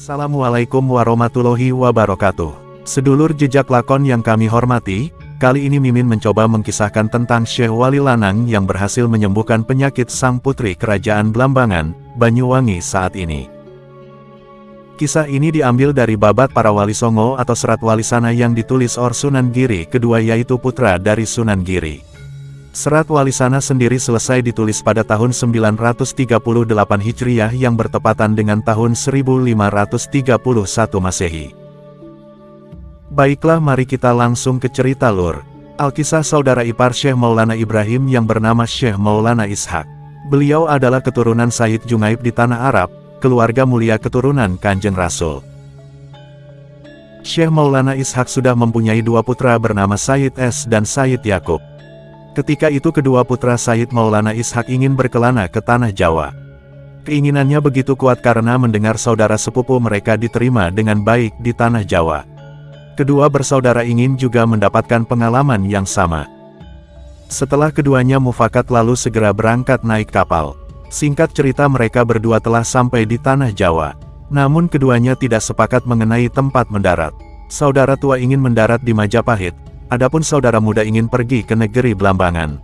Assalamualaikum warahmatullahi wabarakatuh. Sedulur jejak lakon yang kami hormati, kali ini Mimin mencoba mengkisahkan tentang Syekh Wali Lanang yang berhasil menyembuhkan penyakit sang putri kerajaan Blambangan, Banyuwangi saat ini. Kisah ini diambil dari Babat Para Wali Songo atau Serat Walisana yang ditulis oleh Sunan Giri kedua, yaitu putra dari Sunan Giri. Serat Walisana sendiri selesai ditulis pada tahun 938 Hijriah yang bertepatan dengan tahun 1531 Masehi. Baiklah, mari kita langsung ke cerita lur. Alkisah saudara ipar Syekh Maulana Ibrahim yang bernama Syekh Maulana Ishaq. Beliau adalah keturunan Sayyid Jungaib di tanah Arab, keluarga mulia keturunan Kanjeng Rasul. Syekh Maulana Ishaq sudah mempunyai dua putra bernama Sayyid S dan Sayyid Yakub. Ketika itu kedua putra Sayyid Maulana Ishaq ingin berkelana ke tanah Jawa. Keinginannya begitu kuat karena mendengar saudara sepupu mereka diterima dengan baik di tanah Jawa. Kedua bersaudara ingin juga mendapatkan pengalaman yang sama. Setelah keduanya mufakat lalu segera berangkat naik kapal. Singkat cerita mereka berdua telah sampai di tanah Jawa. Namun keduanya tidak sepakat mengenai tempat mendarat. Saudara tua ingin mendarat di Majapahit. Adapun saudara muda ingin pergi ke negeri Blambangan.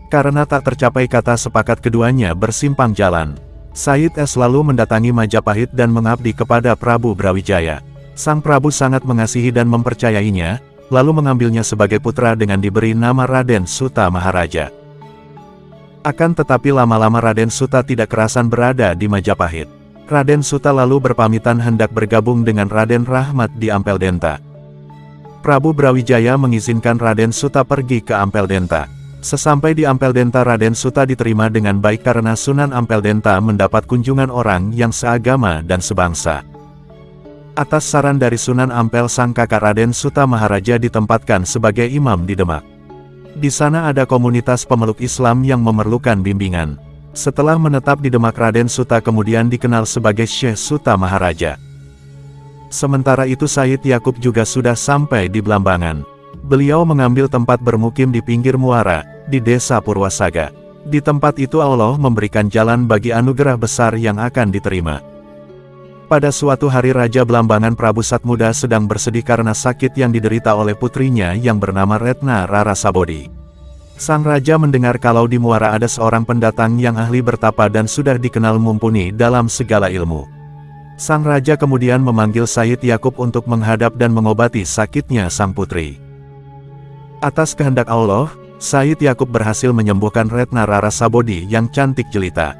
Karena tak tercapai kata sepakat, keduanya bersimpang jalan. Sayyid S lalu mendatangi Majapahit dan mengabdi kepada Prabu Brawijaya. Sang Prabu sangat mengasihi dan mempercayainya, lalu mengambilnya sebagai putra dengan diberi nama Raden Suta Maharaja. Akan tetapi lama-lama Raden Suta tidak kerasan berada di Majapahit. Raden Suta lalu berpamitan hendak bergabung dengan Raden Rahmat di Ampel Denta. Prabu Brawijaya mengizinkan Raden Suta pergi ke Ampel Denta. Sesampai di Ampel Denta, Raden Suta diterima dengan baik karena Sunan Ampel Denta mendapat kunjungan orang yang seagama dan sebangsa. Atas saran dari Sunan Ampel, sang kakak Raden Suta Maharaja ditempatkan sebagai imam di Demak. Di sana ada komunitas pemeluk Islam yang memerlukan bimbingan. Setelah menetap di Demak, Raden Suta kemudian dikenal sebagai Syekh Suta Maharaja. Sementara itu Sayyid Yakub juga sudah sampai di Blambangan. Beliau mengambil tempat bermukim di pinggir muara, di desa Purwasaga. Di tempat itu Allah memberikan jalan bagi anugerah besar yang akan diterima. Pada suatu hari Raja Blambangan Prabu Satmuda sedang bersedih karena sakit yang diderita oleh putrinya yang bernama Retna Rarasabodi. Sang Raja mendengar kalau di muara ada seorang pendatang yang ahli bertapa dan sudah dikenal mumpuni dalam segala ilmu. Sang Raja kemudian memanggil Sayyid Yakub untuk menghadap dan mengobati sakitnya sang putri. Atas kehendak Allah, Sayyid Yakub berhasil menyembuhkan Retna Rarasabodi yang cantik jelita.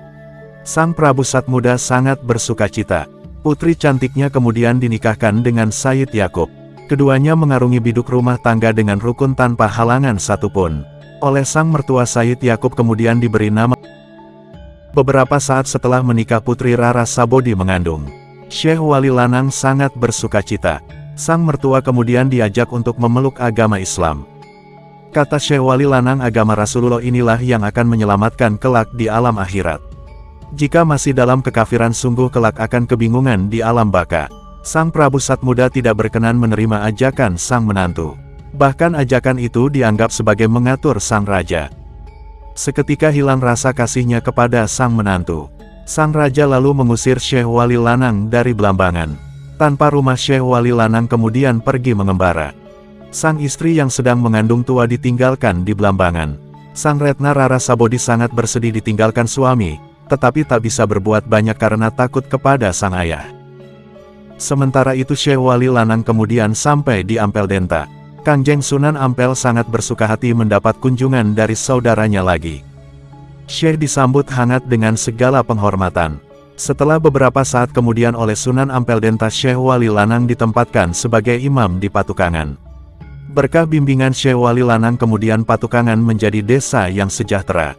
Sang Prabu Satmuda sangat bersukacita. Putri cantiknya kemudian dinikahkan dengan Sayyid Yakub. Keduanya mengarungi biduk rumah tangga dengan rukun tanpa halangan satupun. Oleh sang mertua, Sayyid Yakub kemudian diberi nama. Beberapa saat setelah menikah, putri Rarasabodi mengandung. Syekh Wali Lanang sangat bersukacita. Sang mertua kemudian diajak untuk memeluk agama Islam. Kata Syekh Wali Lanang, agama Rasulullah inilah yang akan menyelamatkan kelak di alam akhirat. Jika masih dalam kekafiran, sungguh kelak akan kebingungan di alam baka. Sang Prabu Satmuda tidak berkenan menerima ajakan sang menantu. Bahkan ajakan itu dianggap sebagai mengatur sang raja. Seketika hilang rasa kasihnya kepada sang menantu. Sang Raja lalu mengusir Syekh Wali Lanang dari Blambangan. Tanpa rumah, Syekh Wali Lanang kemudian pergi mengembara. Sang istri yang sedang mengandung tua ditinggalkan di Blambangan. Sang Retna Rarasabodi sangat bersedih ditinggalkan suami, tetapi tak bisa berbuat banyak karena takut kepada sang ayah. Sementara itu Syekh Wali Lanang kemudian sampai di Ampel Denta. Kanjeng Sunan Ampel sangat bersuka hati mendapat kunjungan dari saudaranya lagi. Syekh disambut hangat dengan segala penghormatan. Setelah beberapa saat kemudian oleh Sunan Ampel Denta, Syekh Wali Lanang ditempatkan sebagai imam di Patukangan. Berkah bimbingan Syekh Wali Lanang kemudian Patukangan menjadi desa yang sejahtera.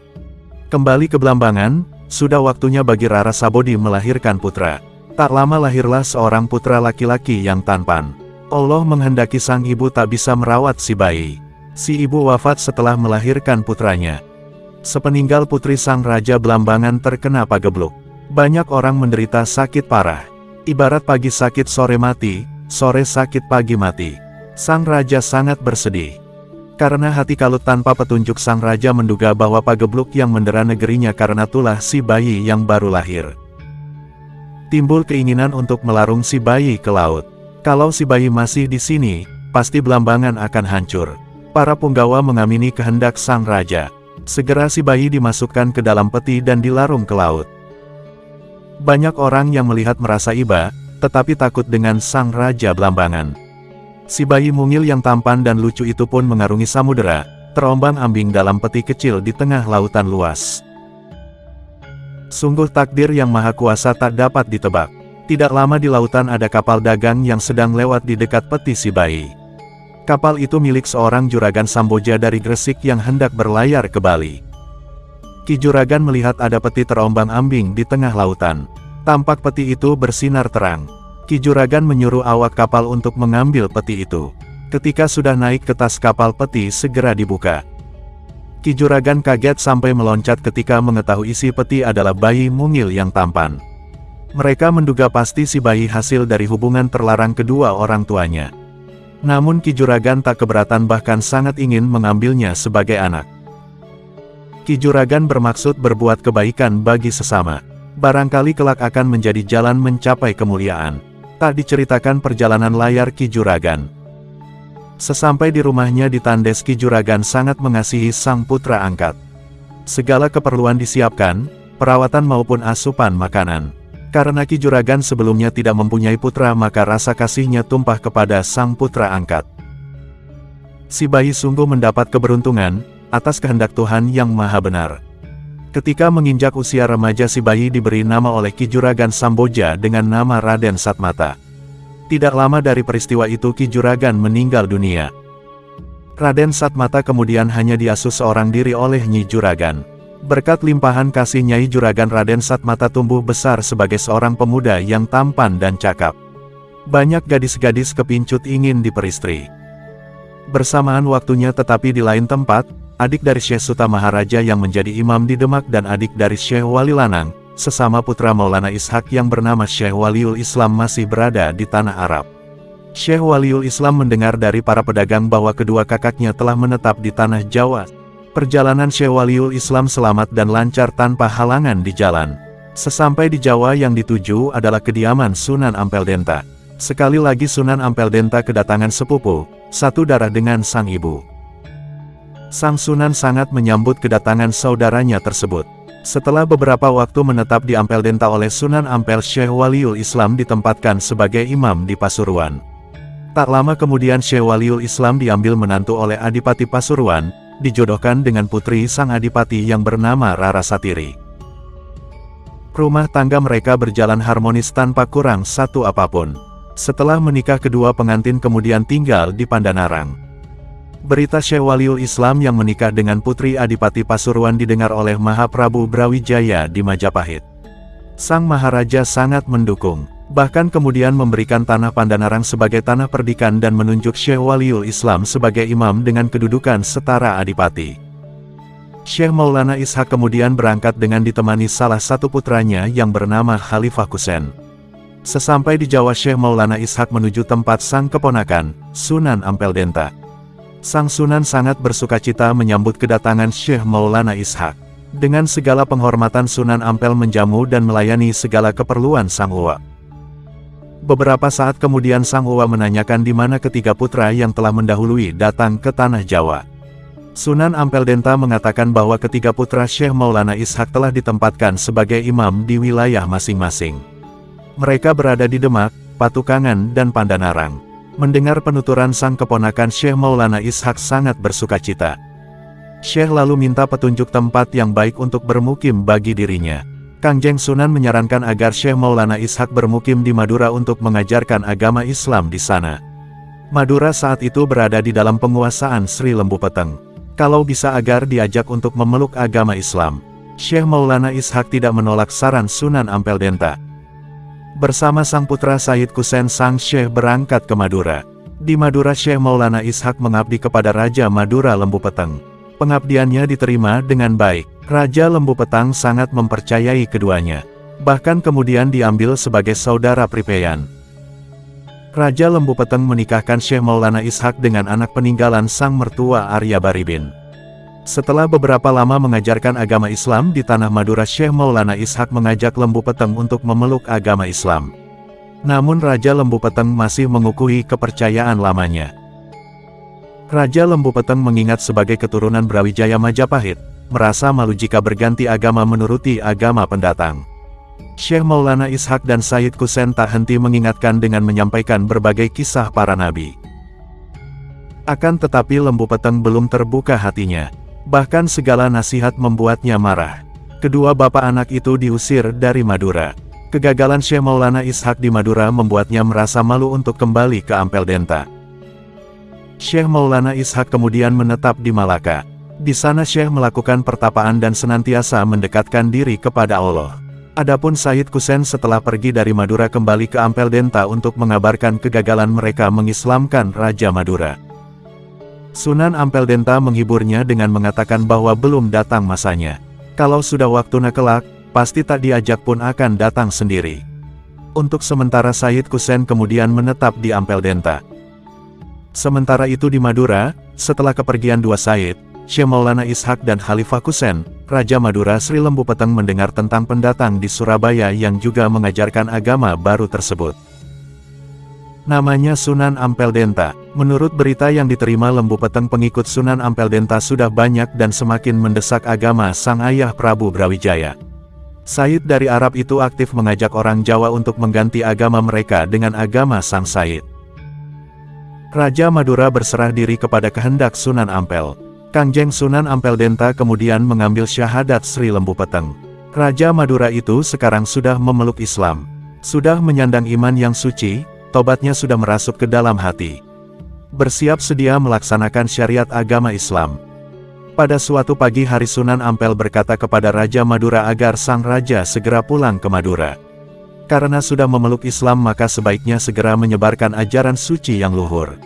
Kembali ke Blambangan, sudah waktunya bagi Rarasabodi melahirkan putra. Tak lama lahirlah seorang putra laki-laki yang tampan. Allah menghendaki sang ibu tak bisa merawat si bayi. Si ibu wafat setelah melahirkan putranya. Sepeninggal putri, sang Raja Blambangan terkena pagebluk. Banyak orang menderita sakit parah. Ibarat pagi sakit sore mati, sore sakit pagi mati. Sang Raja sangat bersedih. Karena hati kalut tanpa petunjuk, sang Raja menduga bahwa pagebluk yang mendera negerinya karena tulah si bayi yang baru lahir. Timbul keinginan untuk melarung si bayi ke laut. Kalau si bayi masih di sini, pasti Belambangan akan hancur. Para punggawa mengamini kehendak sang raja. Segera si bayi dimasukkan ke dalam peti dan dilarung ke laut. Banyak orang yang melihat merasa iba, tetapi takut dengan sang raja Belambangan. Si bayi mungil yang tampan dan lucu itu pun mengarungi samudera, terombang-ambing dalam peti kecil di tengah lautan luas. Sungguh takdir yang maha kuasa tak dapat ditebak. Tidak lama di lautan ada kapal dagang yang sedang lewat di dekat peti si bayi. Kapal itu milik seorang juragan Samboja dari Gresik yang hendak berlayar ke Bali. Ki Juragan melihat ada peti terombang-ambing di tengah lautan. Tampak peti itu bersinar terang. Ki Juragan menyuruh awak kapal untuk mengambil peti itu. Ketika sudah naik ke tas kapal, peti segera dibuka. Ki Juragan kaget sampai meloncat ketika mengetahui isi peti adalah bayi mungil yang tampan. Mereka menduga pasti si bayi hasil dari hubungan terlarang kedua orang tuanya. Namun Ki Juragan tak keberatan, bahkan sangat ingin mengambilnya sebagai anak. Ki Juragan bermaksud berbuat kebaikan bagi sesama. Barangkali kelak akan menjadi jalan mencapai kemuliaan. Tak diceritakan perjalanan layar Ki Juragan. Sesampai di rumahnya di Tandes, Ki Juragan sangat mengasihi sang putra angkat. Segala keperluan disiapkan, perawatan maupun asupan makanan. Karena Ki Juragan sebelumnya tidak mempunyai putra, maka rasa kasihnya tumpah kepada sang putra angkat. Si bayi sungguh mendapat keberuntungan, atas kehendak Tuhan yang maha benar. Ketika menginjak usia remaja, si bayi diberi nama oleh Ki Juragan Samboja dengan nama Raden Satmata. Tidak lama dari peristiwa itu Ki Juragan meninggal dunia. Raden Satmata kemudian hanya diasuh seorang diri oleh Nyi Juragan. Berkat limpahan kasih Nyai Juragan, Raden Satmata tumbuh besar sebagai seorang pemuda yang tampan dan cakap. Banyak gadis-gadis kepincut ingin diperistri. Bersamaan waktunya tetapi di lain tempat, adik dari Syekh Suta Maharaja yang menjadi imam di Demak dan adik dari Syekh Wali Lanang, sesama putra Maulana Ishak yang bernama Syekh Waliul Islam, masih berada di tanah Arab. Syekh Waliul Islam mendengar dari para pedagang bahwa kedua kakaknya telah menetap di tanah Jawa. Perjalanan Syekh Waliul Islam selamat dan lancar tanpa halangan di jalan. Sesampai di Jawa, yang dituju adalah kediaman Sunan Ampel Denta. Sekali lagi Sunan Ampel Denta kedatangan sepupu, satu darah dengan sang ibu. Sang Sunan sangat menyambut kedatangan saudaranya tersebut. Setelah beberapa waktu menetap di Ampel Denta oleh Sunan Ampel, Syekh Waliul Islam ditempatkan sebagai imam di Pasuruan. Tak lama kemudian Syekh Waliul Islam diambil menantu oleh Adipati Pasuruan, dijodohkan dengan putri sang adipati yang bernama Rarasatiri. Rumah tangga mereka berjalan harmonis tanpa kurang satu apapun. Setelah menikah, kedua pengantin kemudian tinggal di Pandanarang. Berita Syekh Waliul Islam yang menikah dengan putri Adipati Pasuruan didengar oleh Mahaprabu Brawijaya di Majapahit. Sang Maharaja sangat mendukung. Bahkan kemudian memberikan tanah Pandanarang sebagai tanah perdikan dan menunjuk Syekh Waliul Islam sebagai imam dengan kedudukan setara adipati. Syekh Maulana Ishak kemudian berangkat dengan ditemani salah satu putranya yang bernama Khalifah Kusen. Sesampai di Jawa, Syekh Maulana Ishak menuju tempat sang keponakan, Sunan Ampel Denta. Sang Sunan sangat bersukacita menyambut kedatangan Syekh Maulana Ishak. Dengan segala penghormatan, Sunan Ampel menjamu dan melayani segala keperluan sang uwa. Beberapa saat kemudian sang uwa menanyakan di mana ketiga putra yang telah mendahului datang ke tanah Jawa. Sunan Ampel Denta mengatakan bahwa ketiga putra Syekh Maulana Ishak telah ditempatkan sebagai imam di wilayah masing-masing. Mereka berada di Demak, Patukangan, dan Pandanarang. Mendengar penuturan sang keponakan, Syekh Maulana Ishak sangat bersukacita. Syekh lalu minta petunjuk tempat yang baik untuk bermukim bagi dirinya. Kangjeng Sunan menyarankan agar Syekh Maulana Ishak bermukim di Madura untuk mengajarkan agama Islam di sana. Madura saat itu berada di dalam penguasaan Sri Lembu Peteng. Kalau bisa agar diajak untuk memeluk agama Islam. Syekh Maulana Ishak tidak menolak saran Sunan Ampel Denta. Bersama sang putra Said Kusen, sang Syekh berangkat ke Madura. Di Madura, Syekh Maulana Ishak mengabdi kepada Raja Madura Lembu Peteng. Pengabdiannya diterima dengan baik. Raja Lembu Petang sangat mempercayai keduanya. Bahkan kemudian diambil sebagai saudara pripeian. Raja Lembu Peteng menikahkan Syekh Maulana Ishak dengan anak peninggalan sang mertua Arya Baribin. Setelah beberapa lama mengajarkan agama Islam di tanah Madura, Syekh Maulana Ishak mengajak Lembu Peteng untuk memeluk agama Islam. Namun Raja Lembu Peteng masih mengukui kepercayaan lamanya. Raja Lembu Peteng mengingat sebagai keturunan Brawijaya Majapahit, merasa malu jika berganti agama menuruti agama pendatang. Syekh Maulana Ishak dan Sayyid Kusen tak henti mengingatkan dengan menyampaikan berbagai kisah para nabi. Akan tetapi Lembu Peteng belum terbuka hatinya. Bahkan segala nasihat membuatnya marah. Kedua bapak anak itu diusir dari Madura. Kegagalan Syekh Maulana Ishak di Madura membuatnya merasa malu untuk kembali ke Ampel Denta. Syekh Maulana Ishak kemudian menetap di Malaka. Di sana Syekh melakukan pertapaan dan senantiasa mendekatkan diri kepada Allah. Adapun Sayyid Kusen setelah pergi dari Madura kembali ke Ampel Denta untuk mengabarkan kegagalan mereka mengislamkan Raja Madura. Sunan Ampel Denta menghiburnya dengan mengatakan bahwa belum datang masanya. Kalau sudah waktunya kelak, pasti tak diajak pun akan datang sendiri. Untuk sementara Sayyid Kusen kemudian menetap di Ampel Denta. Sementara itu di Madura, setelah kepergian dua Sayyid, Syekh Maulana Ishak dan Khalifah Kusen, Raja Madura Sri Lembu Peteng mendengar tentang pendatang di Surabaya yang juga mengajarkan agama baru tersebut. Namanya Sunan Ampel Denta. Menurut berita yang diterima Lembu Peteng, pengikut Sunan Ampel Denta sudah banyak dan semakin mendesak agama sang ayah Prabu Brawijaya. Sayyid dari Arab itu aktif mengajak orang Jawa untuk mengganti agama mereka dengan agama sang Sayyid. Raja Madura berserah diri kepada kehendak Sunan Ampel. Kangjeng Sunan Ampel Denta kemudian mengambil syahadat Sri Lembu Peteng. Raja Madura itu sekarang sudah memeluk Islam. Sudah menyandang iman yang suci, tobatnya sudah merasuk ke dalam hati. Bersiap sedia melaksanakan syariat agama Islam. Pada suatu pagi hari Sunan Ampel berkata kepada Raja Madura agar sang raja segera pulang ke Madura. Karena sudah memeluk Islam maka sebaiknya segera menyebarkan ajaran suci yang luhur.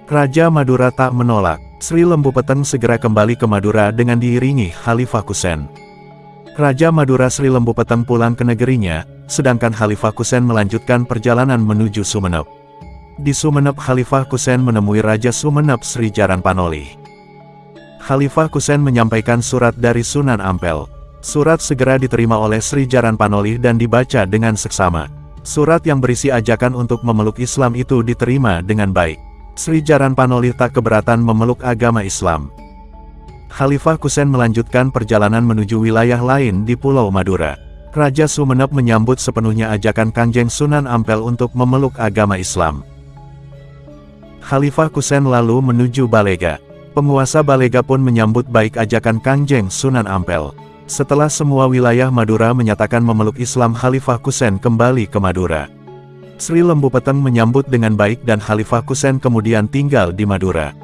Raja Madura tak menolak. Sri Lembu Peteng segera kembali ke Madura dengan diiringi Khalifah Kusen. Raja Madura Sri Lembu Peteng pulang ke negerinya, sedangkan Khalifah Kusen melanjutkan perjalanan menuju Sumenep. Di Sumenep Khalifah Kusen menemui Raja Sumenep Sri Jaran Panoli. Khalifah Kusen menyampaikan surat dari Sunan Ampel. Surat segera diterima oleh Sri Jaran Panoli dan dibaca dengan seksama. Surat yang berisi ajakan untuk memeluk Islam itu diterima dengan baik. Sri Jaran Panoli tak keberatan memeluk agama Islam. Khalifah Kusen melanjutkan perjalanan menuju wilayah lain di Pulau Madura. Raja Sumenep menyambut sepenuhnya ajakan Kangjeng Sunan Ampel untuk memeluk agama Islam. Khalifah Kusen lalu menuju Balega. Penguasa Balega pun menyambut baik ajakan Kangjeng Sunan Ampel. Setelah semua wilayah Madura menyatakan memeluk Islam, Khalifah Kusen kembali ke Madura. Sri Lembu Peteng menyambut dengan baik dan Khalifah Kusen kemudian tinggal di Madura.